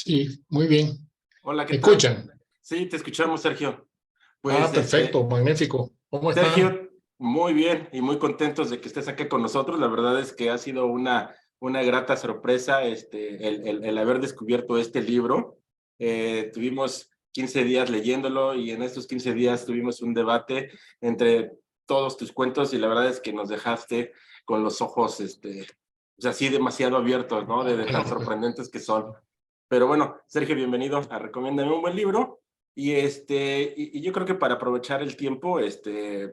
Sí, muy bien. Hola, ¿qué ¿Me tal? escuchan? Sí, te escuchamos, Sergio. Ah, Pues, perfecto, magnífico. ¿Cómo están? Sergio, muy bien y muy contentos de que estés aquí con nosotros. La verdad es que ha sido una grata sorpresa el haber descubierto este libro. Tuvimos 15 días leyéndolo y en estos 15 días tuvimos un debate entre todos tus cuentos y la verdad es que nos dejaste con los ojos, pues así demasiado abiertos, ¿no? De tan Bueno, pues, sorprendentes que son. Pero bueno, Sergio, bienvenido a Recomiéndame un buen libro. Y yo creo que para aprovechar el tiempo,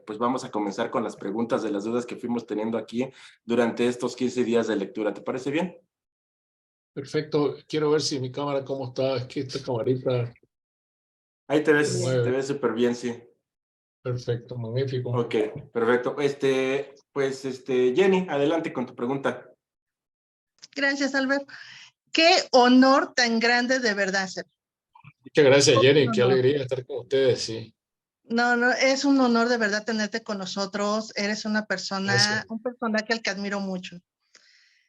pues vamos a comenzar con las preguntas de las dudas que fuimos teniendo aquí durante estos 15 días de lectura. ¿Te parece bien? perfecto. Quiero ver si mi cámara cómo está. Es que esta camarita Ahí se te mueve. ves súper bien, sí. Perfecto, magnífico. Ok, perfecto. Jenny, adelante con tu pregunta. Gracias, Albert. Qué honor tan grande de verdad, ser. Muchas gracias, Un Jenny. Qué honor. alegría estar con ustedes, sí. No, no, es un honor de verdad tenerte con nosotros. Eres una persona, Gracias, un personaje al que admiro mucho.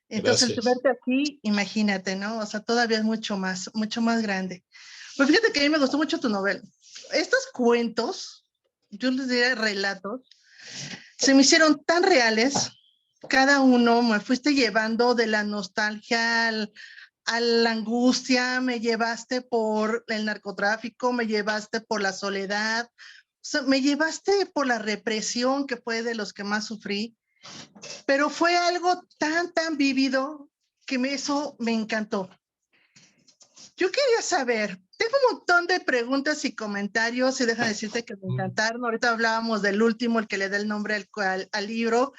Entonces, gracias. verte aquí, imagínate, ¿no? O sea, todavía es mucho más grande. Pues fíjate que a mí me gustó mucho tu novela. Estos cuentos, yo les diría relatos, se me hicieron tan reales. Cada uno me fuiste llevando de la nostalgia a la angustia, me llevaste por el narcotráfico, me llevaste por la soledad, o sea, me llevaste por la represión que fue de los que más sufrí, pero fue algo tan vívido que eso me encantó. Yo quería saber, tengo un montón de preguntas y comentarios y deja decirte que me encantaron. Ahorita hablábamos del último, el que le da el nombre al libro,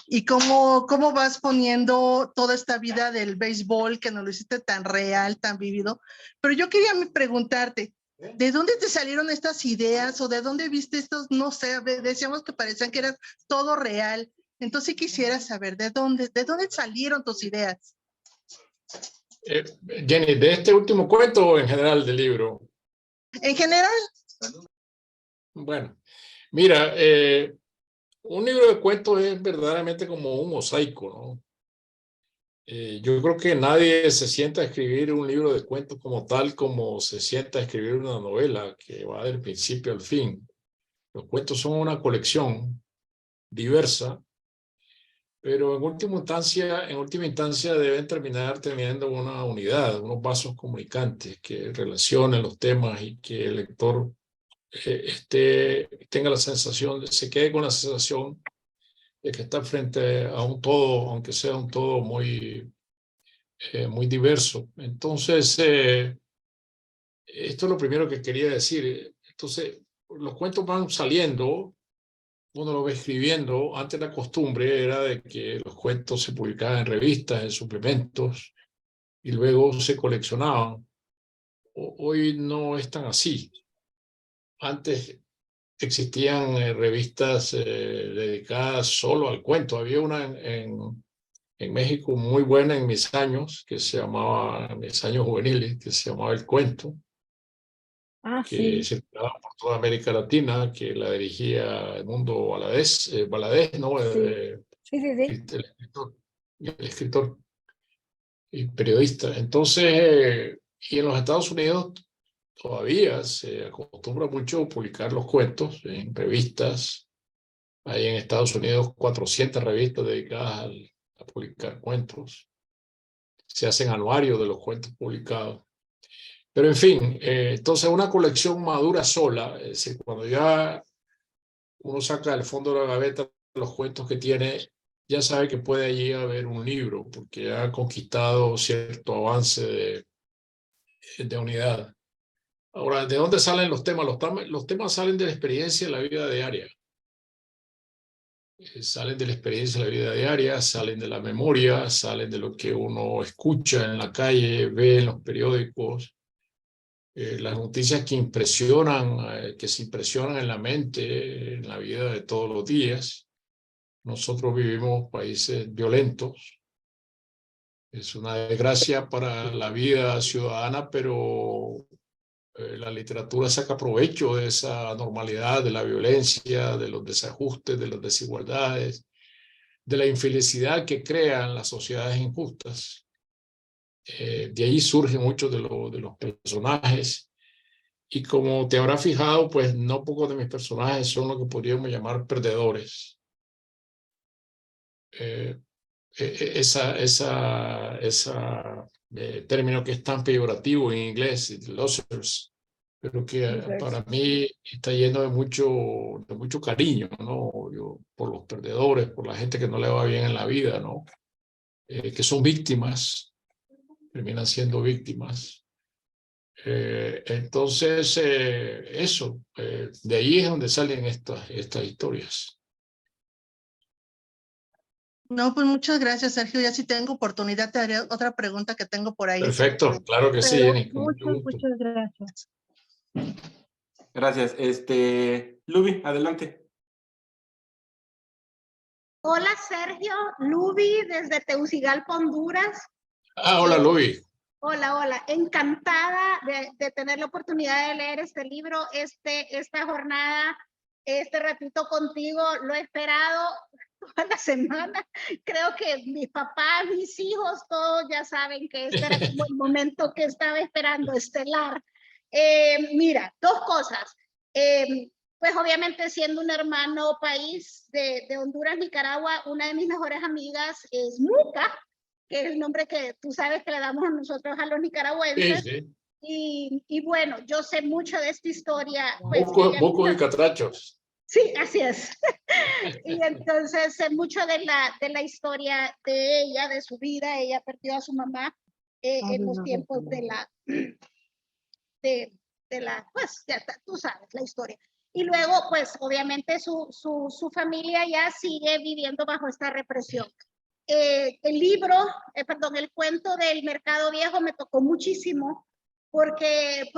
y cómo vas poniendo toda esta vida del béisbol que nos lo hiciste tan real, tan vivido. Pero yo quería preguntarte, ¿de dónde te salieron estas ideas o de dónde viste estos, no sé, decíamos que parecían que era todo real? Entonces quisiera saber, de dónde salieron tus ideas? Eh, Jenny, ¿de este último cuento o en general del libro? En general, Bueno, mira, un libro de cuentos es verdaderamente como un mosaico, ¿no? Yo creo que nadie se sienta a escribir un libro de cuentos como tal como se sienta a escribir una novela que va del principio al fin. Los cuentos son una colección diversa, pero en última instancia deben terminar teniendo una unidad, unos vasos comunicantes que relacionen los temas y que el lector tenga la sensación, se quede con la sensación de que está frente a un todo, aunque sea un todo muy diverso. Entonces, esto es lo primero que quería decir. Entonces, los cuentos van saliendo, uno lo va escribiendo. Antes la costumbre era de que los cuentos se publicaban en revistas, en suplementos, y luego se coleccionaban. Hoy no es tan así. Antes existían revistas dedicadas solo al cuento. Había una en México muy buena en mis años, en mis años juveniles, que se llamaba El Cuento, Ah, que sí, circulaba por toda América Latina, que la dirigía Edmundo Valadez, ¿no? sí, sí, sí, sí. El escritor y periodista. Entonces, y en los Estados Unidos todavía se acostumbra mucho publicar los cuentos en revistas. Hay en Estados Unidos 400 revistas dedicadas a publicar cuentos. Se hacen anuarios de los cuentos publicados. Pero en fin, entonces una colección madura sola, es decir, cuando ya uno saca del fondo de la gaveta los cuentos que tiene, ya sabe que puede allí haber un libro, porque ha conquistado cierto avance de unidad. Ahora, ¿de dónde salen los temas? Los temas salen de la experiencia de la vida diaria. Salen de la experiencia de la vida diaria, salen de la memoria, salen de lo que uno escucha en la calle, ve en los periódicos, las noticias que se impresionan en la mente, en la vida de todos los días. Nosotros vivimos países violentos. Es una desgracia para la vida ciudadana, pero la literatura saca provecho de esa normalidad, de la violencia, de los desajustes, de las desigualdades, de la infelicidad que crean las sociedades injustas. De ahí surgen muchos de los personajes. Y como te habrás fijado, pues no pocos de mis personajes son lo que podríamos llamar perdedores. Término que es tan peyorativo en inglés, losers, pero que para mí está lleno de mucho cariño, ¿no? Por los perdedores, por la gente que no le va bien en la vida, ¿no? Que son víctimas, terminan siendo víctimas. Entonces, de ahí es donde salen estas historias. No, pues muchas gracias, Sergio. Ya si tengo oportunidad te haré otra pregunta que tengo por ahí. Perfecto, claro que sí, Jenny, con mucho gusto. Muchas gracias. Gracias. Luby, adelante. Hola, Sergio. Luby, desde Tegucigalpa, Honduras. Hola, Luby. Hola. Encantada de tener la oportunidad de leer este libro, esta jornada, este ratito contigo. Lo he esperado toda la semana. Creo que mis papás, mis hijos, todos ya saben que este era como el momento que estaba esperando, estelar. Mira, dos cosas. Pues obviamente siendo un hermano país de Honduras, Nicaragua, una de mis mejores amigas es Muca, que es el nombre que tú sabes que le damos a nosotros a los nicaragüenses. Sí. Y bueno, yo sé mucho de esta historia. Pues, Boco y catrachos. Sí, así es. Y entonces sé mucho de la historia de ella, de su vida. Ella perdió a su mamá en los tiempos de la, pues ya tú sabes la historia. Y luego, pues obviamente su familia ya sigue viviendo bajo esta represión. El cuento del Mercado Viejo me tocó muchísimo porque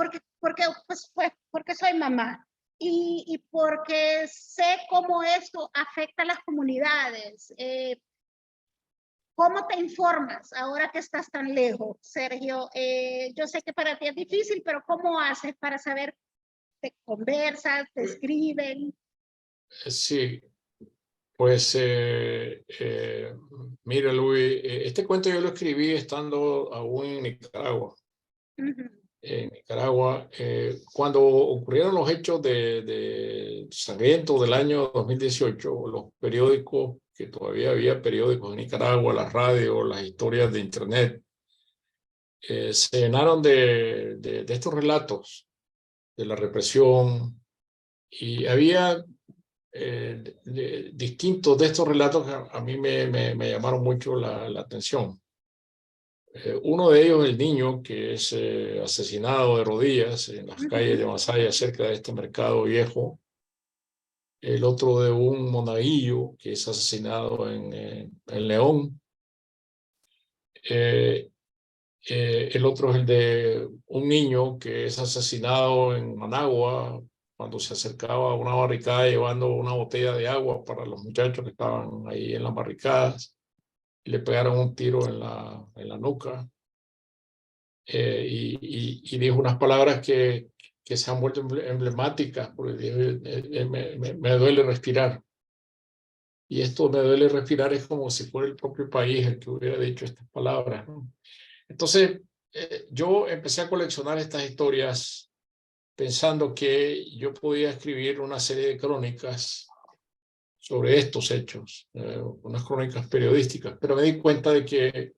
soy mamá y porque sé cómo esto afecta a las comunidades. ¿Cómo te informas ahora que estás tan lejos, Sergio? Yo sé que para ti es difícil, pero ¿cómo haces para saber? ¿Te conversas, te escriben? Sí, pues mira, Luis, este cuento yo lo escribí estando aún en Nicaragua. En Nicaragua, cuando ocurrieron los hechos de sangrientos del año 2018, los periódicos, que todavía había periódicos en Nicaragua, las radios, las historias de internet, se llenaron de estos relatos de la represión, y había distintos de estos relatos que a mí me llamaron mucho la atención. Uno de ellos, el niño que es asesinado de rodillas en las calles de Masaya, cerca de este mercado viejo. El otro de un monaguillo que es asesinado en León. El otro es el de un niño que es asesinado en Managua cuando se acercaba a una barricada llevando una botella de agua para los muchachos que estaban ahí en las barricadas. Le pegaron un tiro en la nuca. Y dijo unas palabras que se han vuelto emblemáticas, porque dijo, me duele respirar. Y esto me duele respirar es como si fuera el propio país el que hubiera dicho estas palabras, ¿no? Entonces, yo empecé a coleccionar estas historias pensando que yo podía escribir una serie de crónicas sobre estos hechos, unas crónicas periodísticas, pero me di cuenta de que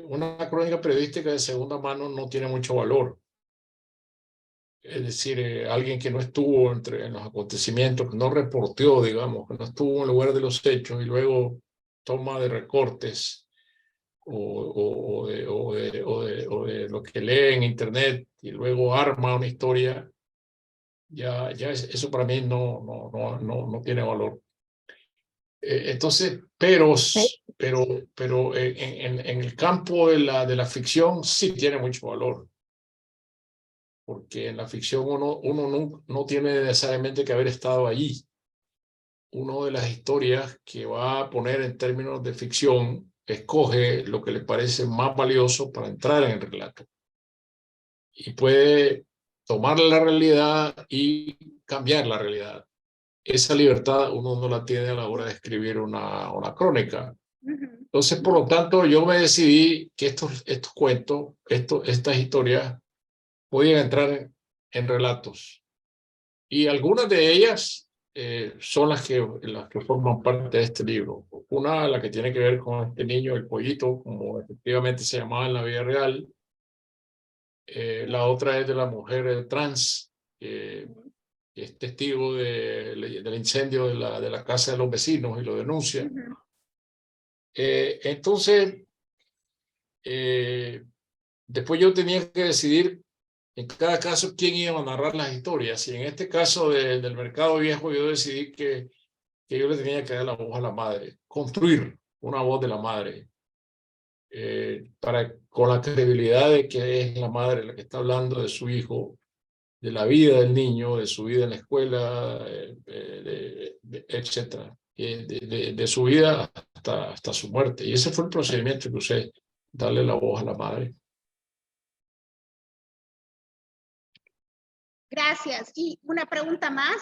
una crónica periodística de segunda mano no tiene mucho valor. Es decir, alguien que no estuvo en los acontecimientos, que no reportó, digamos, que no estuvo en el lugar de los hechos y luego toma de recortes o de lo que lee en internet y luego arma una historia, eso para mí no tiene valor. Entonces, pero en el campo de la ficción sí tiene mucho valor, porque en la ficción uno no tiene necesariamente que haber estado allí. Una de las historias que va a poner en términos de ficción escoge lo que le parece más valioso para entrar en el relato. Y puede tomar la realidad y cambiar la realidad. Esa libertad uno no la tiene a la hora de escribir una crónica. Entonces, por lo tanto, yo me decidí que estos cuentos, estas historias, podían entrar en relatos. Y algunas de ellas son las que forman parte de este libro. Una, la que tiene que ver con este niño, el pollito, como efectivamente se llamaba en la vida real. La otra es de la mujer trans, que es testigo del incendio de la casa de los vecinos y lo denuncia. Entonces, después yo tenía que decidir en cada caso quién iba a narrar las historias. Y en este caso del Mercado Viejo, yo decidí que yo le tenía que dar la voz a la madre, construir una voz de la madre, con la credibilidad de que es la madre la que está hablando de su hijo, de la vida del niño, de su vida en la escuela, etcétera, de su vida hasta su muerte. Y ese fue el procedimiento que usé, darle la voz a la madre. Gracias. Y una pregunta más.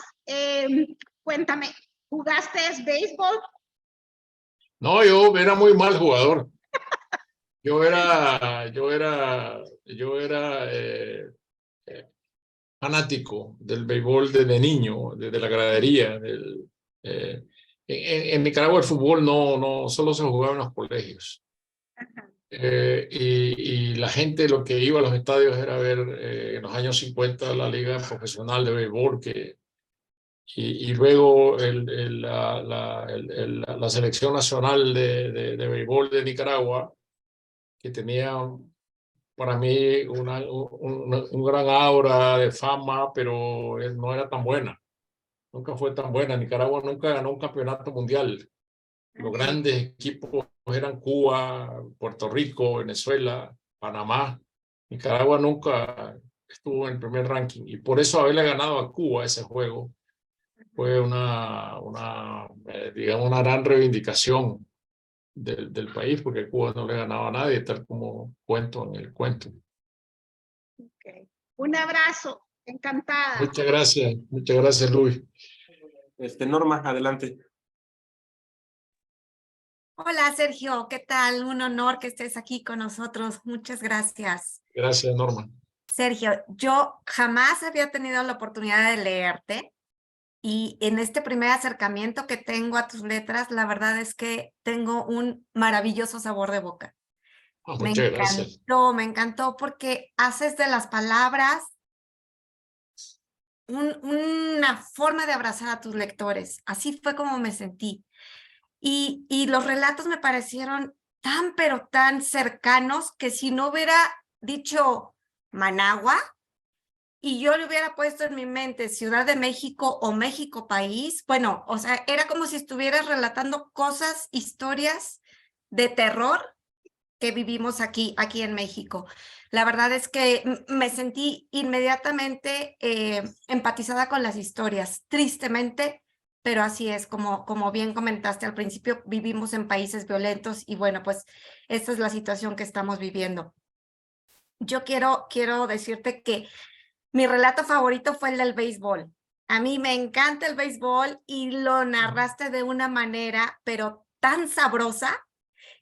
Cuéntame, ¿jugaste béisbol? No, yo era muy mal jugador. Yo era fanático del béisbol desde niño, desde la gradería. En Nicaragua el fútbol no solo se jugaba en los colegios. Y la gente lo que iba a los estadios era ver en los años 50 la liga profesional de béisbol y luego la selección nacional de béisbol de Nicaragua, que tenía para mí un gran aura de fama, pero no era tan buena. Nunca fue tan buena. Nicaragua nunca ganó un campeonato mundial. Los grandes equipos eran Cuba, Puerto Rico, Venezuela, Panamá. Nicaragua nunca estuvo en el primer ranking. Y por eso haberle ganado a Cuba ese juego fue digamos, una gran reivindicación del país, porque Cuba no le ganaba a nadie, tal como cuento en el cuento. Okay. Un abrazo, encantada. Muchas gracias, Luis. Norma, adelante. Hola, Sergio, ¿qué tal? Un honor que estés aquí con nosotros. Muchas gracias. Gracias, Norma. Sergio, yo jamás había tenido la oportunidad de leerte y en este primer acercamiento que tengo a tus letras, la verdad es que tengo un maravilloso sabor de boca. Muchas gracias. Me encantó porque haces de las palabras una forma de abrazar a tus lectores. Así fue como me sentí. Y los relatos me parecieron tan, pero tan cercanos que si no hubiera dicho Managua y yo le hubiera puesto en mi mente Ciudad de México o México país, bueno, o sea, era como si estuvieras relatando cosas, historias de terror que vivimos aquí en México. La verdad es que me sentí inmediatamente empatizada con las historias, tristemente, pero así es, como bien comentaste al principio, vivimos en países violentos y bueno, pues esta es la situación que estamos viviendo. Yo quiero decirte que mi relato favorito fue el del béisbol. A mí me encanta el béisbol y lo narraste de una manera, pero tan sabrosa,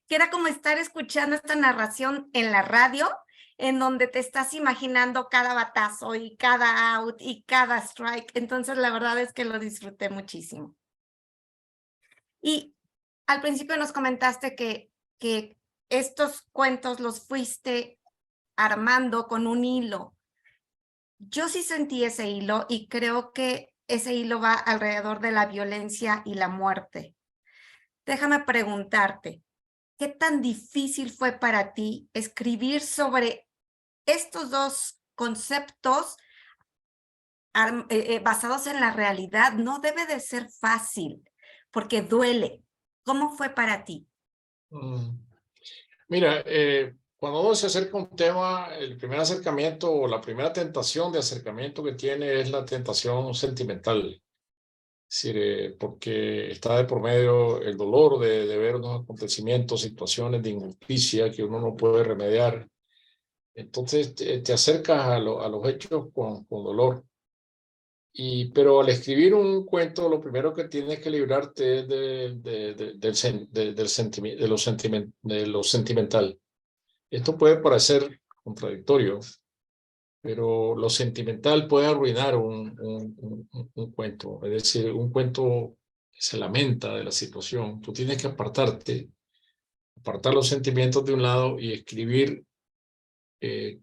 que era como estar escuchando esta narración en la radio, en donde te estás imaginando cada batazo y cada out y cada strike. Entonces, la verdad es que lo disfruté muchísimo. Y al principio nos comentaste que estos cuentos los fuiste armando con un hilo. Yo sí sentí ese hilo y creo que ese hilo va alrededor de la violencia y la muerte. Déjame preguntarte, ¿qué tan difícil fue para ti escribir sobre estos dos conceptos basados en la realidad? No debe de ser fácil, porque duele. ¿Cómo fue para ti? Mira, cuando uno se acerca a un tema, el primer acercamiento o la primera tentación de acercamiento que tiene es la tentación sentimental. Es decir, porque está de por medio el dolor de ver unos acontecimientos, situaciones de injusticia que uno no puede remediar. Entonces te acercas a los hechos con dolor. Pero al escribir un cuento, lo primero que tienes que librarte es de lo sentimental. Esto puede parecer contradictorio, pero lo sentimental puede arruinar un cuento. Es decir, un cuento se lamenta de la situación. Tú tienes que apartar los sentimientos de un lado y escribir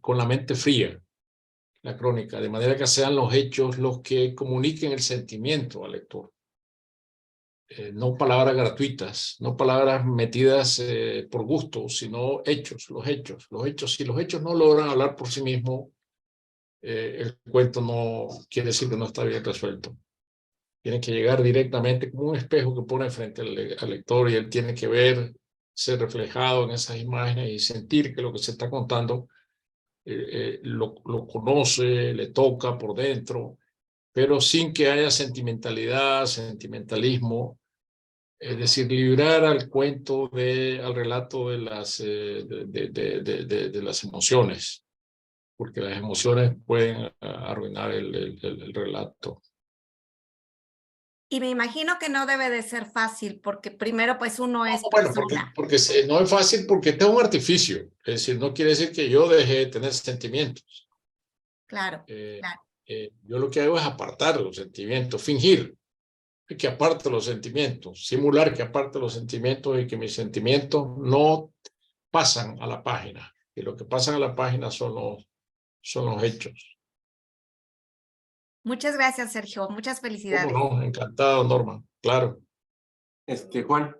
con la mente fría la crónica, de manera que sean los hechos los que comuniquen el sentimiento al lector. No palabras gratuitas, no palabras metidas por gusto, sino hechos, los hechos. Si los hechos no logran hablar por sí mismos, el cuento no quiere decir que no está bien resuelto. Tiene que llegar directamente como un espejo que pone frente al lector y él tiene que ver, ser reflejado en esas imágenes y sentir que lo que se está contando lo conoce, le toca por dentro, pero sin que haya sentimentalidad, sentimentalismo. Es decir, librar al cuento, al relato de las emociones, porque las emociones pueden arruinar el relato. Y me imagino que no debe de ser fácil, porque primero pues uno es Bueno, persona. porque no es fácil, porque este es un artificio. Es decir, no quiere decir que yo deje de tener sentimientos. Claro, claro. Yo lo que hago es apartar los sentimientos, fingir que aparte los sentimientos, simular que aparte los sentimientos y que mis sentimientos no pasan a la página. Y lo que pasan a la página son los hechos. Muchas gracias, Sergio. Muchas felicidades. ¿Cómo no? Encantado, Norma. Claro. Juan.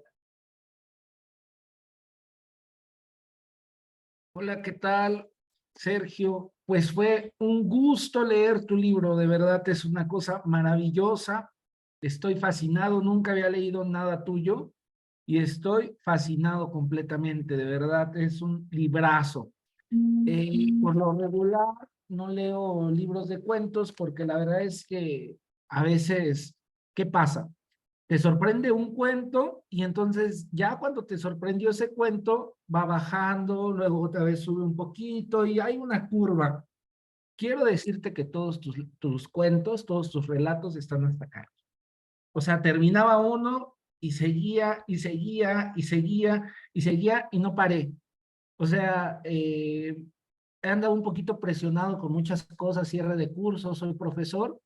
Hola, ¿qué tal, Sergio? Pues fue un gusto leer tu libro, de verdad es una cosa maravillosa. Estoy fascinado, nunca había leído nada tuyo y estoy fascinado completamente, de verdad es un librazo. Por lo regular no leo libros de cuentos porque la verdad es que a veces, ¿qué pasa? Te sorprende un cuento y entonces ya cuando te sorprendió ese cuento va bajando, luego otra vez sube un poquito y hay una curva. Quiero decirte que todos tus cuentos, todos tus relatos están hasta acá. O sea, terminaba uno y seguía, y seguía, y seguía, y seguía, y no paré. O sea, he andado un poquito presionado con muchas cosas, cierre de cursos, soy profesor,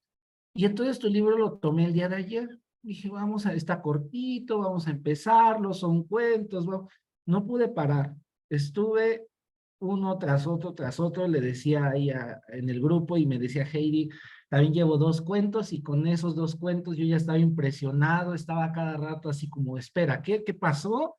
y entonces tu libro lo tomé el día de ayer. Dije, está cortito, vamos a empezarlo, son cuentos, no pude parar. Estuve uno tras otro, le decía ahí en el grupo y me decía Heidi, también llevo 2 cuentos y con esos 2 cuentos yo ya estaba impresionado, estaba cada rato así como, espera, ¿qué pasó?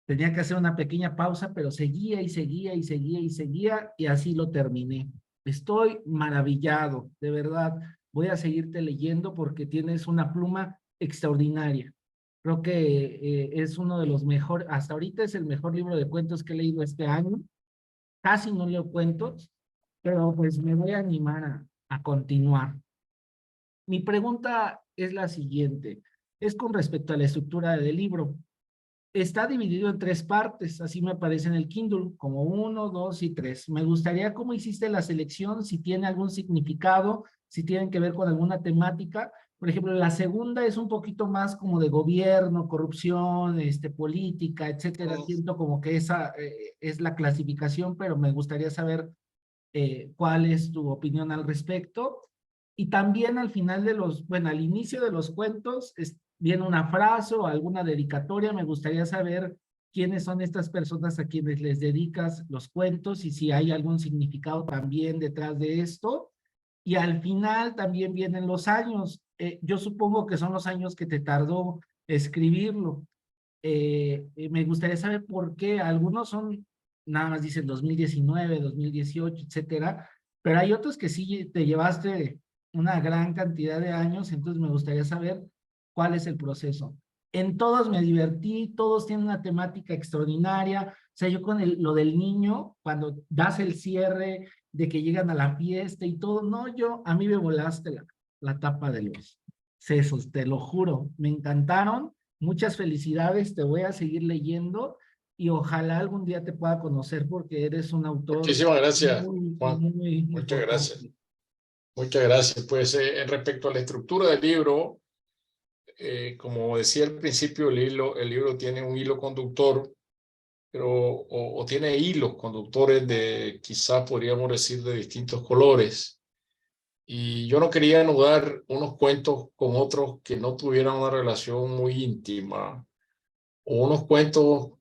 Tenía que hacer una pequeña pausa, pero seguía y seguía y seguía y seguía y así lo terminé. Estoy maravillado, de verdad. Voy a seguirte leyendo porque tienes una pluma extraordinaria. Creo que es uno de los mejores, hasta ahorita es el mejor libro de cuentos que he leído este año. Casi no leo cuentos, pero pues me voy a animar a continuar. Mi pregunta es la siguiente, es con respecto a la estructura del libro. Está dividido en 3 partes, así me aparece en el Kindle, como 1, 2 y 3. Me gustaría cómo hiciste la selección, si tiene algún significado, si tienen que ver con alguna temática. Por ejemplo, la segunda es un poquito más como de gobierno, corrupción, política, etcétera. Siento como que esa es la clasificación, pero me gustaría saber cuál es tu opinión al respecto. Y también al final al inicio de los cuentos, viene una frase o alguna dedicatoria. Me gustaría saber quiénes son estas personas a quienes les dedicas los cuentos y si hay algún significado también detrás de esto. Y al final también vienen los años. Yo supongo que son los años que te tardó escribirlo. Me gustaría saber por qué. Algunos son, nada más dicen 2019, 2018, etcétera, pero hay otros que sí te llevaste una gran cantidad de años, entonces me gustaría saber cuál es el proceso. En todos me divertí, todos tienen una temática extraordinaria. O sea, yo con lo del niño, cuando das el cierre de que llegan a la fiesta y todo, no, a mí me volaste la tapa de los sesos, te lo juro, me encantaron. Muchas felicidades, te voy a seguir leyendo y ojalá algún día te pueda conocer porque eres un autor. Muchísimas gracias, Juan. Muy Muchas importante. gracias. Muchas gracias. Pues en respecto a la estructura del libro, como decía al principio, el libro tiene un hilo conductor, pero o tiene hilos conductores de, quizás podríamos decir, de distintos colores. Y yo no quería anudar unos cuentos con otros que no tuvieran una relación muy íntima, o unos cuentos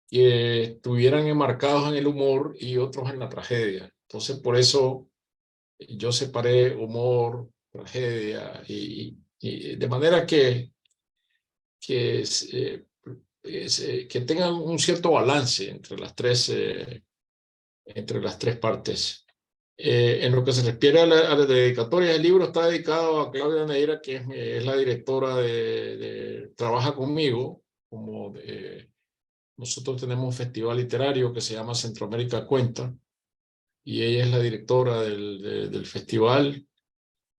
que estuvieran enmarcados en el humor y otros en la tragedia. Entonces, por eso yo separé humor, tragedia, y de manera que, que tengan un cierto balance entre las tres partes. En lo que se refiere a la dedicatoria, el libro está dedicado a Claudia Neira, que es la directora trabaja conmigo, nosotros tenemos un festival literario que se llama Centroamérica Cuenta, y ella es la directora del festival.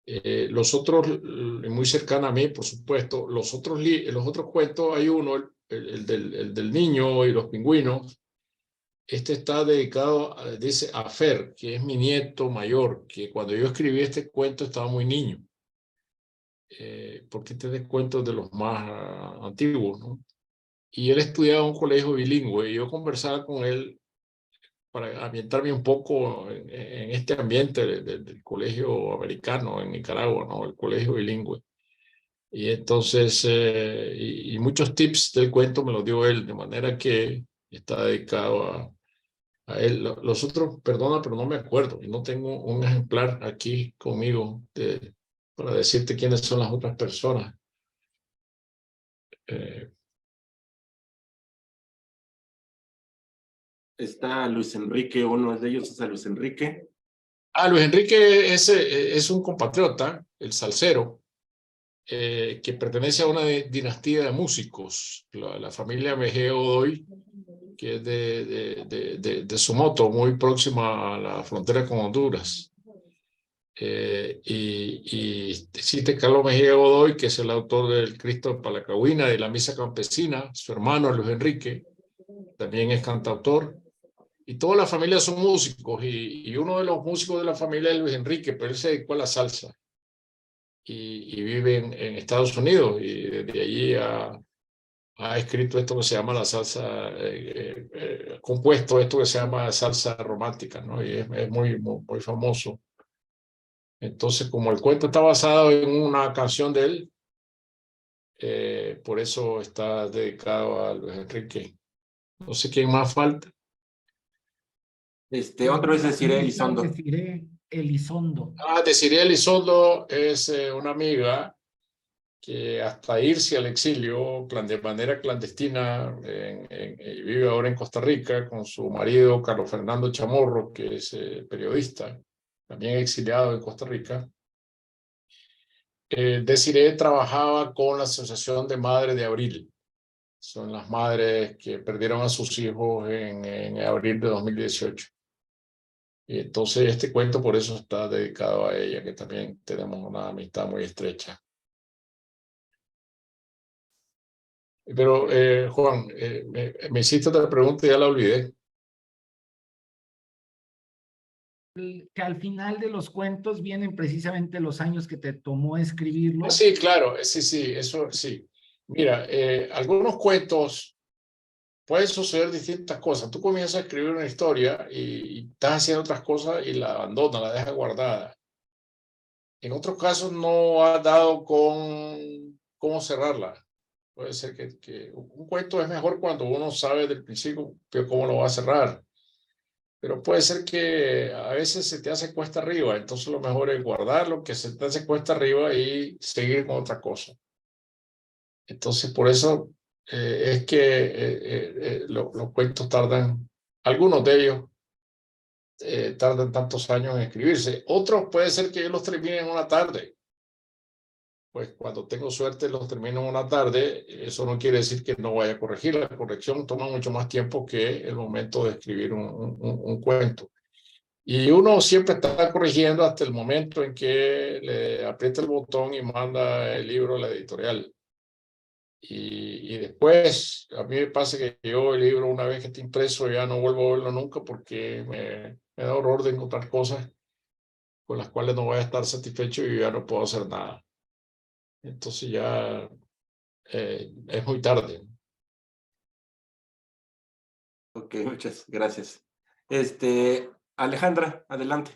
Los otros, muy cercana a mí, por supuesto, los otros cuentos, hay uno, el del niño y los pingüinos. Este está dedicado, dice, a Fer, que es mi nieto mayor, que cuando yo escribí este cuento estaba muy niño, porque este es de cuentos de los más antiguos, ¿no? Y él estudiaba en un colegio bilingüe, y yo conversaba con él para ambientarme un poco en este ambiente del colegio americano en Nicaragua, ¿no? El colegio bilingüe. Y entonces, y muchos tips del cuento me los dio él, de manera que está dedicado a él. Los otros, perdona, pero no me acuerdo, y no tengo un ejemplar aquí conmigo para decirte quiénes son las otras personas. Está Luis Enrique, uno de ellos es a Luis Enrique. Luis Enrique es un compatriota, el salsero, que pertenece a una dinastía de músicos, la familia Mejía Godoy, que es de Somoto, muy próxima a la frontera con Honduras. Y existe Carlos Mejía Godoy, que es el autor del Cristo de Palacahuina, de la Misa Campesina. Su hermano Luis Enrique también es cantautor. Y toda la familia son músicos, y uno de los músicos de la familia es Luis Enrique, pero él se dedicó a la salsa y vive en Estados Unidos, y desde allí ha escrito esto que se llama la salsa, compuesto esto que se llama salsa romántica, ¿no? Y es muy famoso. Entonces, como el cuento está basado en una canción de él, por eso está dedicado a Luis Enrique. No sé quién más falta. Otro es Desiree Elizondo. Desiree Elizondo. Desiree Elizondo es una amiga que hasta irse al exilio de manera clandestina vive ahora en Costa Rica con su marido Carlos Fernando Chamorro, que es periodista, también exiliado en Costa Rica. Desiree trabajaba con la Asociación de Madres de Abril. Son las madres que perdieron a sus hijos en abril de 2018. Y entonces este cuento por eso está dedicado a ella, que también tenemos una amistad muy estrecha. Pero Juan, me hiciste otra pregunta y ya la olvidé. Que al final de los cuentos vienen precisamente los años que te tomó escribirlos. Sí, claro, sí, eso sí. Mira, algunos cuentos pueden suceder distintas cosas. Tú comienzas a escribir una historia y estás haciendo otras cosas y la abandonas, la dejas guardada. En otros casos no has dado con cómo cerrarla. Puede ser que un cuento es mejor cuando uno sabe del principio cómo lo va a cerrar. Pero puede ser que a veces se te hace cuesta arriba, entonces lo mejor es guardarlo, que se te hace cuesta arriba y seguir con otra cosa. Entonces, por eso es que los cuentos tardan, algunos de ellos tardan tantos años en escribirse. Otros puede ser que yo los termine en una tarde. Pues cuando tengo suerte los termino en una tarde. Eso no quiere decir que no vaya a corregir. La corrección toma mucho más tiempo que el momento de escribir un cuento. Y uno siempre está corrigiendo hasta el momento en que le aprieta el botón y manda el libro a la editorial. Y después, a mí me pasa que yo el libro, una vez que está impreso, ya no vuelvo a verlo nunca porque me da horror de encontrar cosas con las cuales no voy a estar satisfecho y ya no puedo hacer nada. Entonces ya es muy tarde. Ok, muchas gracias. Alejandra, adelante.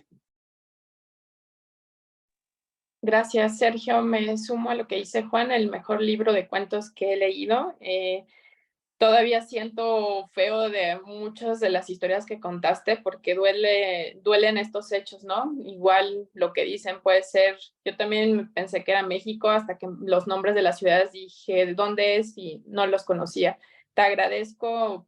Gracias, Sergio. Me sumo a lo que dice Juan, el mejor libro de cuentos que he leído. Todavía siento feo de muchas de las historias que contaste porque duelen estos hechos, ¿no? Igual lo que dicen puede ser, yo también pensé que era México hasta que los nombres de las ciudades dije, ¿dónde es? Y no los conocía. Te agradezco,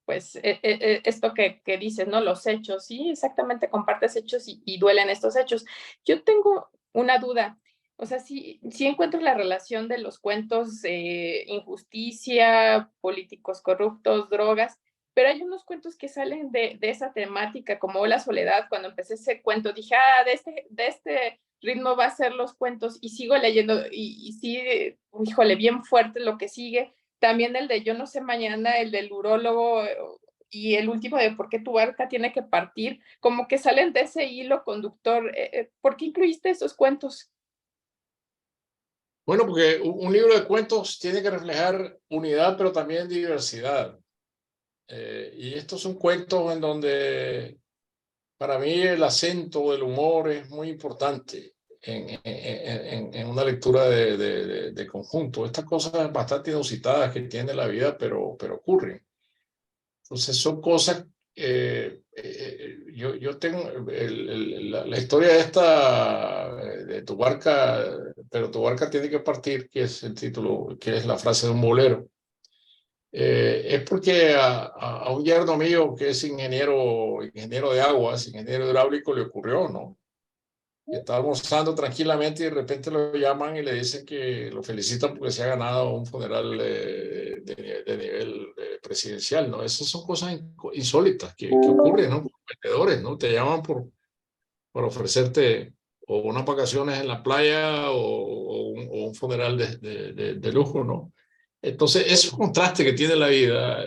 pues, esto que dices, ¿no? Los hechos, sí, exactamente, compartes hechos y duelen estos hechos. Yo tengo una duda. O sea, sí encuentro la relación de los cuentos, injusticia, políticos corruptos, drogas, pero hay unos cuentos que salen de esa temática, como La Soledad. Cuando empecé ese cuento dije, de este ritmo va a ser los cuentos, y sigo leyendo, y sí, híjole, bien fuerte lo que sigue. También el de Yo no sé mañana, el del urólogo, y el último de ¿Por qué tu barca tiene que partir? Como que salen de ese hilo conductor. ¿Por qué incluiste esos cuentos? Bueno, porque un libro de cuentos tiene que reflejar unidad, pero también diversidad. Y estos son cuentos en donde para mí el acento del humor es muy importante en una lectura de conjunto. Estas cosas bastante inusitadas que tiene la vida, pero ocurren. Entonces son cosas, yo tengo la historia esta de tu barca, pero tu barca tiene que partir, que es el título, que es la frase de un bolero. Es porque a un yerno mío que es ingeniero de aguas, ingeniero hidráulico, le ocurrió, ¿no? Y estaba almorzando tranquilamente y de repente lo llaman y le dicen que lo felicitan porque se ha ganado un funeral de nivel presidencial, ¿no? Esas son cosas insólitas que ocurren, ¿no? Por vendedores, ¿no? Te llaman por ofrecerte o unas vacaciones en la playa o un funeral de lujo, ¿no? Entonces, esos contrastes que tiene la vida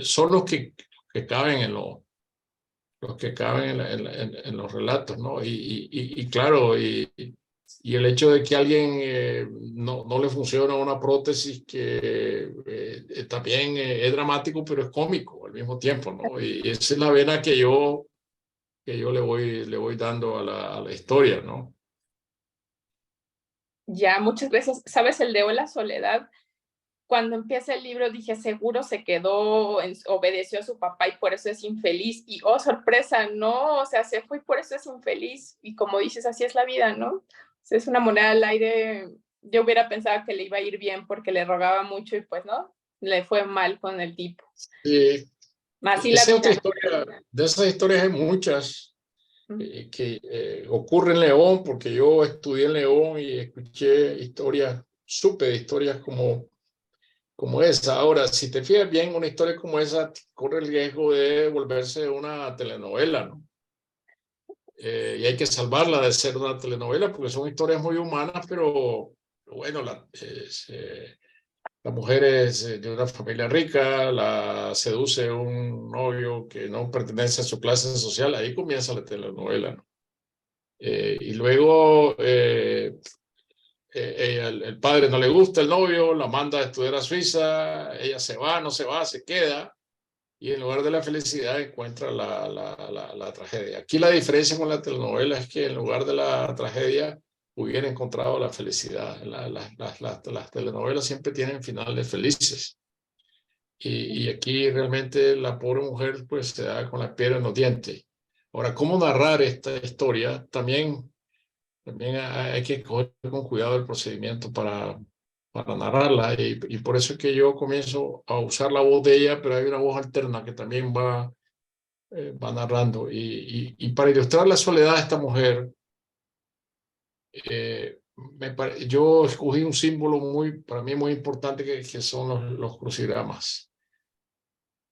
son los que caben en los que caben en los relatos, ¿no? Y claro, y el hecho de que a alguien no le funciona una prótesis que también es dramático, pero es cómico al mismo tiempo, ¿no? Y esa es la vena que yo le voy dando a la historia, ¿no? Ya muchas veces, ¿sabes? El de Hola Soledad, cuando empieza el libro dije, seguro se quedó, obedeció a su papá y por eso es infeliz. Y oh, sorpresa, no, o sea, se fue y por eso es infeliz. Y como dices, así es la vida, ¿no? O sea, es una moneda al aire. Yo hubiera pensado que le iba a ir bien porque le rogaba mucho y pues no, le fue mal con el tipo. Así la Esa es otra vida. historia. De esas historias hay muchas que ocurren en León, porque yo estudié en León y escuché historias, supe de historias como esa. Ahora, si te fijas bien, una historia como esa corre el riesgo de volverse una telenovela, ¿no? Y hay que salvarla de ser una telenovela porque son historias muy humanas, pero bueno, la mujer es de una familia rica, la seduce un novio que no pertenece a su clase social, ahí comienza la telenovela, ¿no? Y luego el padre no le gusta el novio, la manda a estudiar a Suiza, ella se va, no se va, se queda, y en lugar de la felicidad encuentra la tragedia. Aquí la diferencia con la telenovela es que en lugar de la tragedia hubiera encontrado la felicidad. Las telenovelas siempre tienen finales felices. Y aquí realmente la pobre mujer pues se da con la piedra en los dientes. Ahora, ¿cómo narrar esta historia? También hay que coger con cuidado el procedimiento para narrarla y por eso es que yo comienzo a usar la voz de ella, pero hay una voz alterna que también va narrando. Y para ilustrar la soledad de esta mujer, yo escogí un símbolo para mí muy importante que son los crucigramas,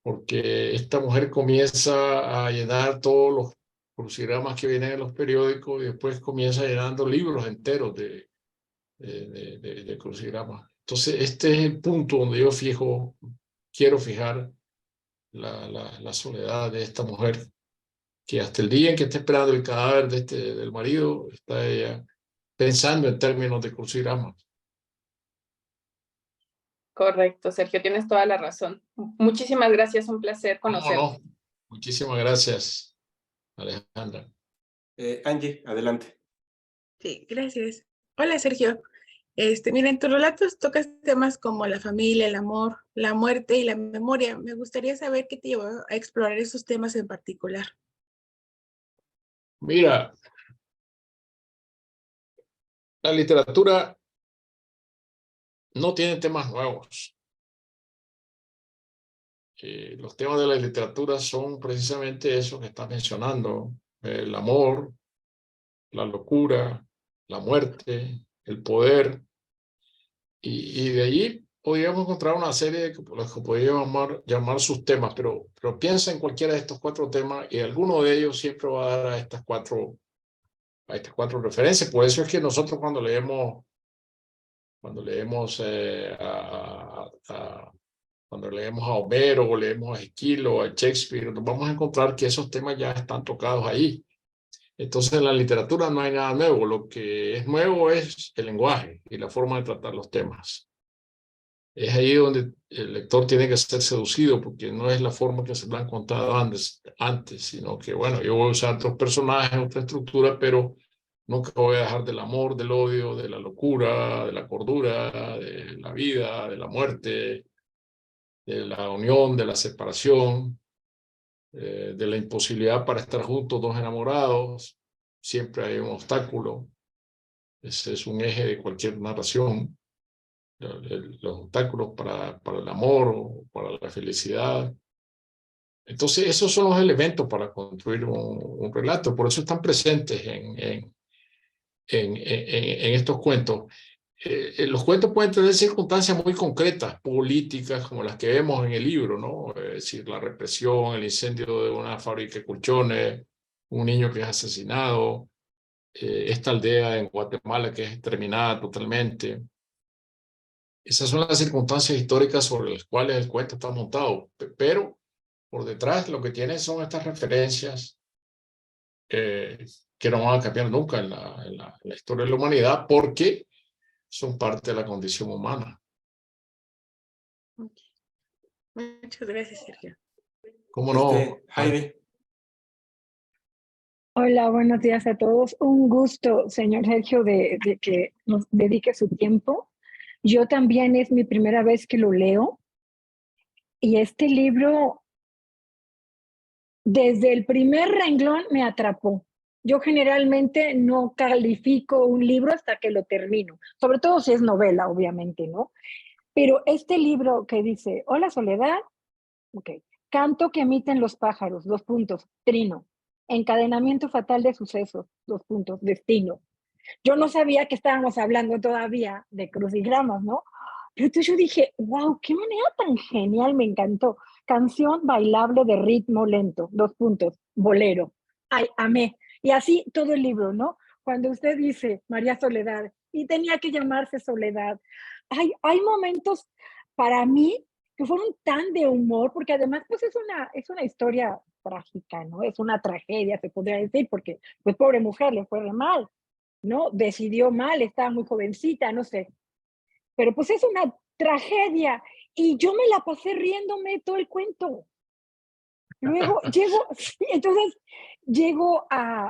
porque esta mujer comienza a llenar todos los crucigramas que vienen en los periódicos y después comienza llenando libros enteros de crucigramas. Entonces, este es el punto donde yo quiero fijar la soledad de esta mujer que hasta el día en que esté esperando el cadáver del marido, está ella pensando en términos de crucigrama. Correcto, Sergio, tienes toda la razón. Muchísimas gracias, un placer ¿Cómo conocerte. no? Muchísimas gracias, Alejandra. Angie, adelante. Sí, gracias. Hola, Sergio. Mira, en tus relatos tocas temas como la familia, el amor, la muerte y la memoria. Me gustaría saber qué te llevó a explorar esos temas en particular. Mira, la literatura no tiene temas nuevos. Los temas de la literatura son precisamente esos que estás mencionando: el amor, la locura, la muerte, el poder. Y de allí podríamos encontrar una serie de los que podríamos llamar sus temas, pero piensa en cualquiera de estos 4 temas y alguno de ellos siempre va a dar a estas cuatro referencias. Por eso es que nosotros cuando leemos cuando leemos a Homero o leemos a Esquilo o a Shakespeare, nos vamos a encontrar que esos temas ya están tocados ahí. Entonces en la literatura no hay nada nuevo, lo que es nuevo es el lenguaje y la forma de tratar los temas. Es ahí donde el lector tiene que ser seducido, porque no es la forma que se lo han contado antes, sino que, bueno, yo voy a usar otros personajes, otra estructura, pero nunca voy a dejar del amor, del odio, de la locura, de la cordura, de la vida, de la muerte, de la unión, de la separación, de la imposibilidad para estar juntos dos enamorados. Siempre hay un obstáculo. Ese es un eje de cualquier narración. Los obstáculos para el amor o para la felicidad. Entonces, esos son los elementos para construir un relato. Por eso están presentes en estos cuentos. Los cuentos pueden tener circunstancias muy concretas, políticas, como las que vemos en el libro, ¿no? Es decir, la represión, el incendio de una fábrica de colchones, un niño que es asesinado, esta aldea en Guatemala que es exterminada totalmente. Esas son las circunstancias históricas sobre las cuales el cuento está montado, pero por detrás lo que tiene son estas referencias que no van a cambiar nunca en la historia de la humanidad, porque son parte de la condición humana. Muchas gracias, Sergio. ¿Cómo no? Heidi. Hola, buenos días a todos. Un gusto, señor Sergio, de que nos dedique su tiempo. Yo también es mi primera vez que lo leo. Y este libro, desde el primer renglón, me atrapó. Yo generalmente no califico un libro hasta que lo termino, sobre todo si es novela, obviamente, ¿no? Pero este libro que dice, hola Soledad, ok, canto que emiten los pájaros, 2 puntos, trino, encadenamiento fatal de sucesos, 2 puntos, destino. Yo no sabía que estábamos hablando todavía de crucigramas, ¿no? Pero entonces yo dije, wow, qué manera tan genial, me encantó. Canción bailable de ritmo lento, 2 puntos, bolero. Ay, amé. Y así todo el libro, ¿no? Cuando usted dice María Soledad, y tenía que llamarse Soledad, hay momentos para mí que fueron tan de humor, porque además pues es una historia trágica, ¿no? Es una tragedia, se podría decir, porque pues pobre mujer le fue re mal, ¿no? Decidió mal, estaba muy jovencita, no sé. Pero pues es una tragedia y yo me la pasé riéndome todo el cuento. Luego llego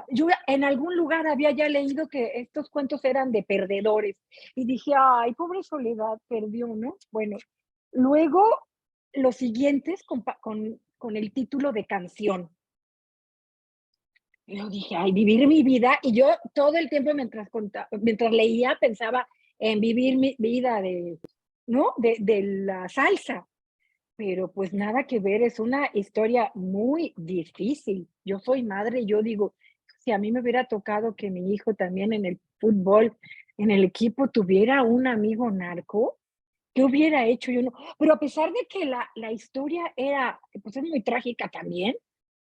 yo en algún lugar había ya leído que estos cuentos eran de perdedores y dije, ay, pobre Soledad, perdió, ¿no? Bueno, luego los siguientes con el título de canción. Yo dije, ay, vivir mi vida, y yo todo el tiempo mientras leía pensaba en vivir mi vida ¿no? De la salsa. Pero pues nada que ver, es una historia muy difícil. Yo soy madre y yo digo, si a mí me hubiera tocado que mi hijo también en el fútbol, en el equipo, tuviera un amigo narco, ¿qué hubiera hecho yo? No. Pero a pesar de que la historia pues es muy trágica también,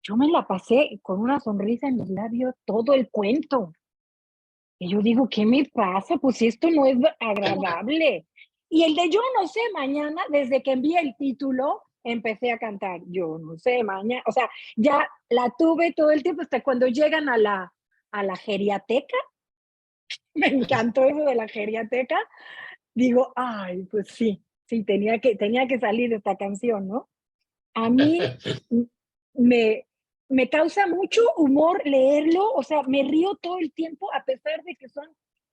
yo me la pasé con una sonrisa en los labios todo el cuento. Y yo digo, ¿qué me pasa? Pues esto no es agradable. Y el de Yo no sé mañana, desde que envié el título, empecé a cantar, yo no sé, mañana, o sea, ya la tuve todo el tiempo hasta cuando llegan a la geriateca, me encantó eso de la geriateca, digo, ay, pues sí, tenía que salir esta canción, ¿no? A mí me, me causa mucho humor leerlo, o sea, me río todo el tiempo a pesar de que son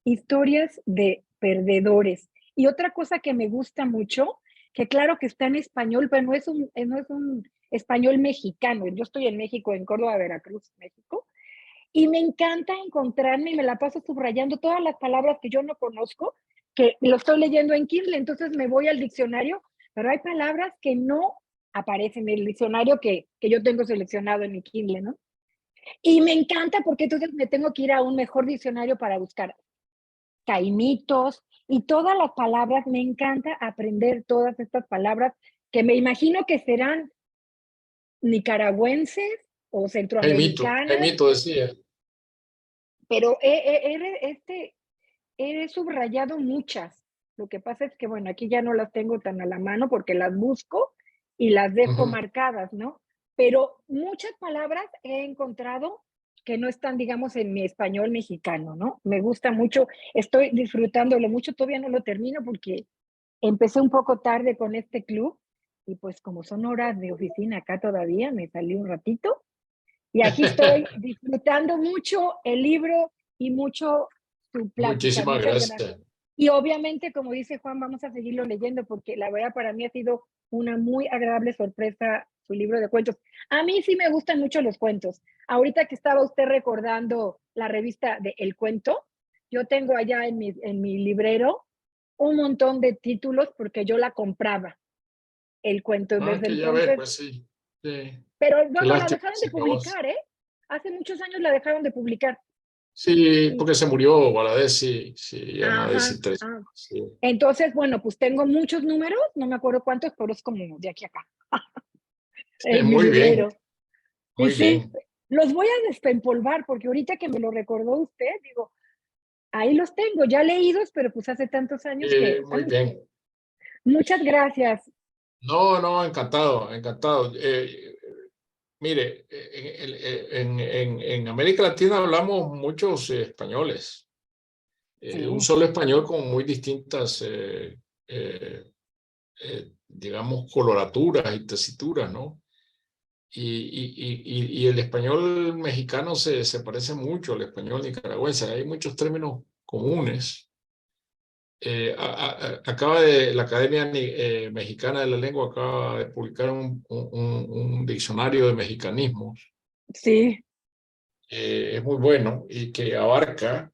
historias de perdedores. Y otra cosa que me gusta mucho, que claro que está en español, pero no es un español mexicano. Yo estoy en México, en Córdoba, Veracruz, México, y me encanta encontrarme y me la paso subrayando todas las palabras que yo no conozco, que lo estoy leyendo en Kindle, entonces me voy al diccionario, pero hay palabras que no aparecen en el diccionario que yo tengo seleccionado en mi Kindle, ¿no? Y me encanta porque entonces me tengo que ir a un mejor diccionario para buscar caimitos y todas las palabras. Me encanta aprender todas estas palabras que me imagino que serán nicaragüenses o centroamericanas, Jaimito decía. pero he subrayado muchas. Lo que pasa es que, bueno, aquí ya no las tengo tan a la mano porque las busco y las dejo marcadas, ¿no? Pero muchas palabras he encontrado que no están, digamos, en mi español mexicano, ¿no? Me gusta mucho, estoy disfrutándolo mucho, todavía no lo termino porque empecé un poco tarde con este club y pues como son horas de oficina acá todavía, me salí un ratito y aquí estoy disfrutando mucho el libro y mucho su plática. Muchísimas Muchas gracias. gracias. Y obviamente, como dice Juan, vamos a seguirlo leyendo porque la verdad para mí ha sido una muy agradable sorpresa su libro de cuentos. A mí sí me gustan mucho los cuentos. Ahorita que estaba usted recordando la revista de El Cuento, yo tengo allá en mi librero un montón de títulos porque yo la compraba, El Cuento. Desde Que ya ves, entonces, pues sí. Sí. pero Qué bueno, la lástima, dejaron de se acabó. publicar, ¿eh? Hace muchos años la dejaron de publicar. Sí, porque se murió Valadez, sí, ya nadie se Ajá. interesa. Sí. Entonces, bueno, pues tengo muchos números, no me acuerdo cuántos, pero es como de aquí a acá. En mi Muy bien, librero. Y muy sí, bien. los voy a desempolvar porque ahorita que me lo recordó usted, digo, ahí los tengo, ya leídos, pero pues hace tantos años que... Muy bien. Muchas gracias. No, encantado, encantado. Mire, en América Latina hablamos muchos españoles, Sí. un solo español con muy distintas, digamos, coloraturas y tesituras, ¿no? Y el español mexicano se parece mucho al español nicaragüense. Hay muchos términos comunes. La Academia Mexicana de la Lengua acaba de publicar un diccionario de mexicanismos. Sí. Es muy bueno y que abarca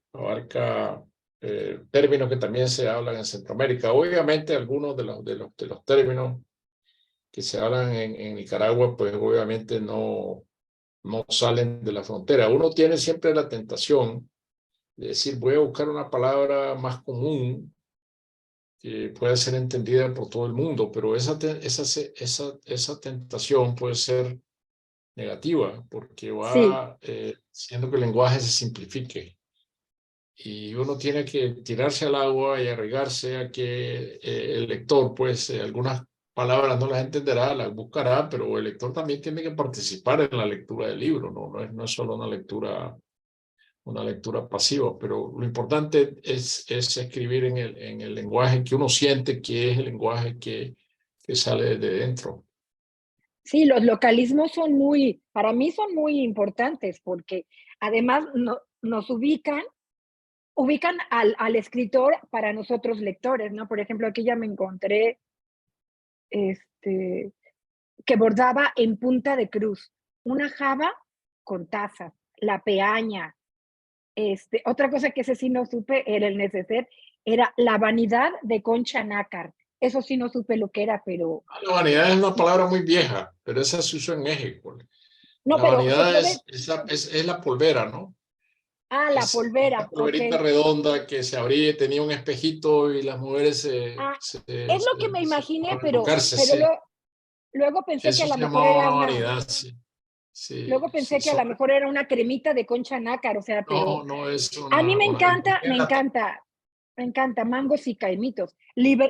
términos que también se hablan en Centroamérica. Obviamente algunos de los términos que se hablan en Nicaragua, pues obviamente no salen de la frontera. Uno tiene siempre la tentación de decir, voy a buscar una palabra más común que pueda ser entendida por todo el mundo, pero esa tentación puede ser negativa porque Sí. va haciendo que el lenguaje se simplifique. Y uno tiene que tirarse al agua y arriesgarse a que el lector, pues, algunas palabras no las entenderá, las buscará, pero el lector también tiene que participar en la lectura del libro, no es solo una lectura pasiva, pero lo importante es escribir en el lenguaje que uno siente que es el lenguaje que sale de dentro. Sí, los localismos para mí son muy importantes porque además nos ubican al escritor para nosotros lectores, ¿no? Por ejemplo, aquí ya me encontré que bordaba en punta de cruz, una java con tazas, la peaña. Otra cosa que ese sí no supe era el neceser, era la vanidad de Concha Nácar. Eso sí no supe lo que era, pero... La vanidad es una palabra muy vieja, pero esa se usó en México. No, La pero se vanidad puede... es la polvera, ¿no? La Es una polvera, ok. polverita redonda que se abría, tenía un espejito y las mujeres Es lo que me imaginé, para pero colocarse, luego pensé que Eso a lo se mejor llamaba era una una... vanidad, sí. Luego pensé que a lo mejor era una cremita de Concha Nácar, o sea, pero... No es A mí me encanta, una... mangos y caimitos,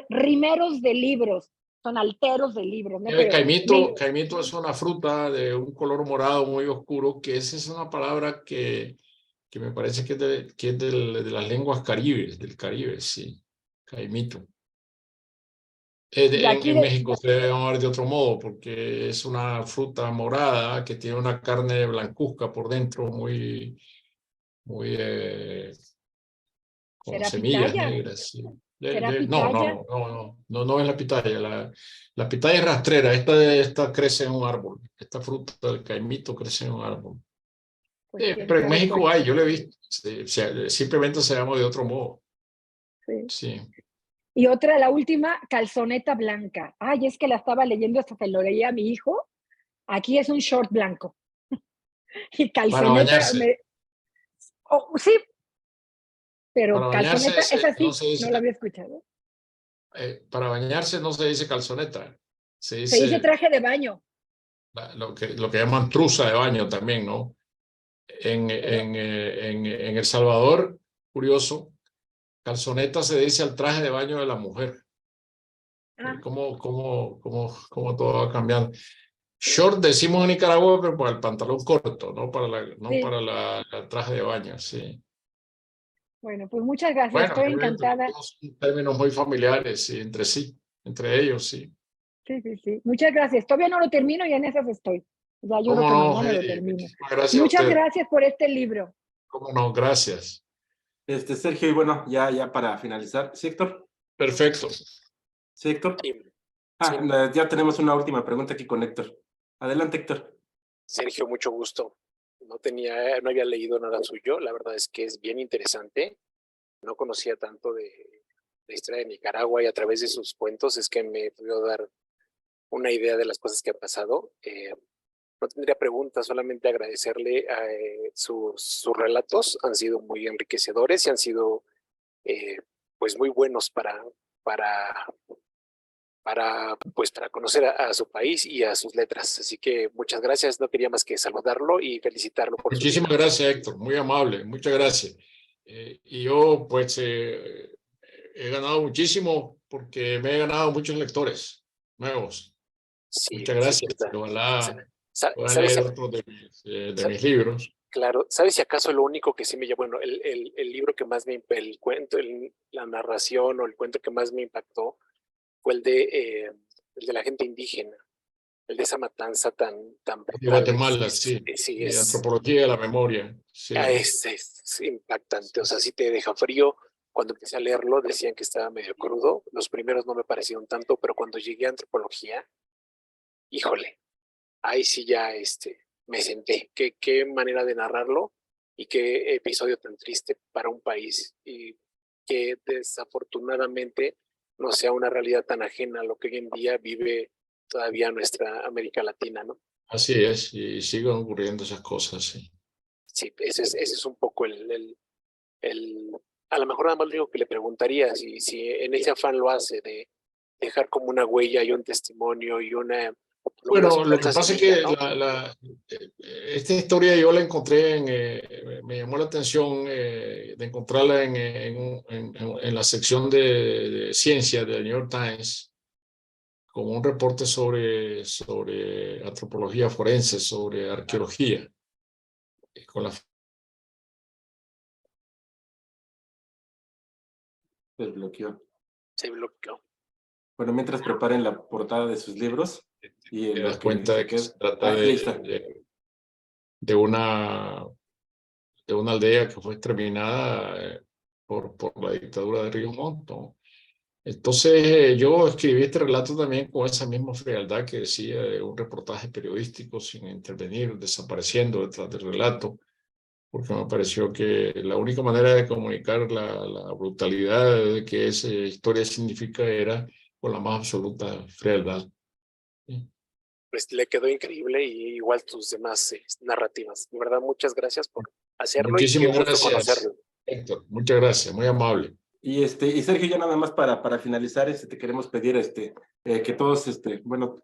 rimeros de libros. son alteros del libro, ¿no? Pero Caimito es una fruta de un color morado muy oscuro, que esa es una palabra que me parece que es de las lenguas caribes, del Caribe, sí. Caimito. En México se debe llamar de otro modo, porque es una fruta morada que tiene una carne blancuzca por dentro, muy con semillas pitaya? negras. Sí. ¿Será No pitaya? es la pitaya. La pitaya es rastrera. Esta crece en un árbol. Esta fruta del caimito crece en un árbol. Pues Pero en México hay, yo lo he visto. Sí, simplemente se llama de otro modo. Sí. Y otra, la última, calzoneta blanca. Ay, es que la estaba leyendo, hasta se lo leía a mi hijo. Aquí es un short blanco. Y calzoneta. Sí, pero calzoneta, esa sí, no la había escuchado. Para bañarse no se dice calzoneta. Se dice traje de baño. Lo que llaman truza de baño también, ¿no? En El Salvador, curioso, calzoneta se dice al traje de baño de la mujer. ¿Cómo todo va cambiando? Short decimos en Nicaragua, pero para el pantalón corto, no para el traje de baño, sí. Bueno, pues muchas gracias, estoy encantada. Son términos muy familiares entre sí, entre ellos, sí. Sí. Muchas gracias. Todavía no lo termino y en esas estoy. Ya yo creo que mañana lo termino. Muchas gracias por este libro. Cómo no, gracias. Sergio, y bueno, ya para finalizar, ¿sí, Héctor? Perfecto. ¿Sí, Héctor? Sí. Ya tenemos una última pregunta aquí con Héctor. Adelante, Héctor. Sergio, mucho gusto. No había leído nada suyo. La verdad es que es bien interesante. No conocía tanto de la historia de Nicaragua y a través de sus cuentos es que me pudo dar una idea de las cosas que ha pasado. No tendría preguntas, solamente agradecerle sus relatos. Han sido muy enriquecedores y han sido pues muy buenos para conocer a su país y a sus letras. Así que muchas gracias. No quería más que saludarlo y felicitarlo por Muchísimas gracias, Héctor. Muy amable. Muchas gracias. Y yo, pues, he ganado muchísimo porque me he ganado muchos lectores nuevos. Sí, muchas gracias. Ojalá puedan leer otros de mis libros. Claro. ¿Sabes si acaso lo único que sí me llevó, bueno, el libro que más el cuento, la narración o el cuento que más me impactó fue el de la gente indígena, el de esa matanza tan brutal. De Guatemala, sí. De antropología de la memoria. Sí. Es impactante, o sea, sí te deja frío. Cuando empecé a leerlo decían que estaba medio crudo. Los primeros no me parecieron tanto, pero cuando llegué a antropología, híjole, ahí sí ya me senté. Qué manera de narrarlo y qué episodio tan triste para un país y que desafortunadamente no sea una realidad tan ajena a lo que hoy en día vive todavía nuestra América Latina, ¿no? Así es, y siguen ocurriendo esas cosas, sí. Sí, ese es un poco a lo mejor nada más lo único que le preguntaría, si en ese afán lo hace de dejar como una huella y un testimonio y una... Bueno, lo que pasa es que esta historia yo la encontré me llamó la atención de encontrarla en la sección de ciencia del New York Times, como un reporte sobre antropología forense, sobre arqueología. Se bloqueó. Bueno, mientras preparen la portada de sus libros y te das cuenta de que se trata de una aldea que fue exterminada por la dictadura de Río Montt. Entonces yo escribí este relato también con esa misma frialdad que decía de un reportaje periodístico sin intervenir, desapareciendo detrás del relato, porque me pareció que la única manera de comunicar la brutalidad que esa historia significa era con la más absoluta frialdad. ¿Sí? Pues le quedó increíble y igual tus demás narrativas. De verdad, muchas gracias por hacerlo. Muchísimas gracias, Héctor. Muchas gracias, muy amable. Y Sergio, ya nada más para finalizar, te queremos pedir que todos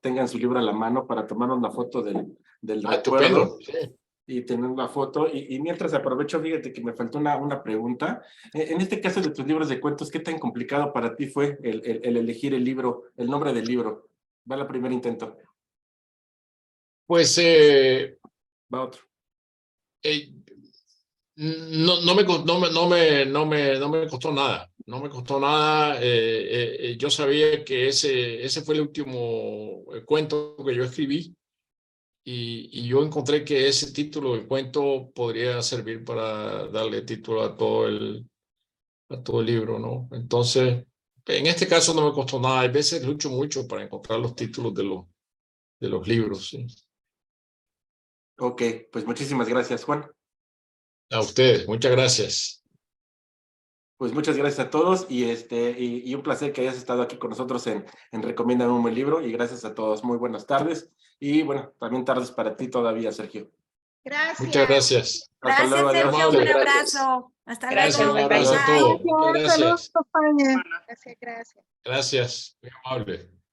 tengan su libro a la mano para tomar una foto del recuerdo. Estupendo. y tener la foto. Y mientras aprovecho, fíjate que me faltó una pregunta. En este caso de tus libros de cuentos, ¿qué tan complicado para ti fue el elegir el libro, el nombre del libro? Va el primer intento. Pues Va otro. no me costó nada. No me costó nada. Yo sabía que ese fue el último cuento que yo escribí. Y yo encontré que ese título del cuento podría servir para darle título a todo el libro, ¿no? Entonces, en este caso no me costó nada. A veces lucho mucho para encontrar los títulos de los libros, ¿sí? Ok, pues muchísimas gracias, Juan. A ustedes, muchas gracias. Pues muchas gracias a todos y un placer que hayas estado aquí con nosotros en Recomiéndame un buen libro, y gracias a todos. Muy buenas tardes y bueno, también tardes para ti todavía, Sergio. Gracias. Muchas gracias. Hasta Gracias, luego, adiós. Sergio. Un Gracias. abrazo. Hasta Gracias, luego. Un abrazo a Bye. todos. Muchas Saludos, gracias. España. Gracias, gracias. Gracias, muy amable.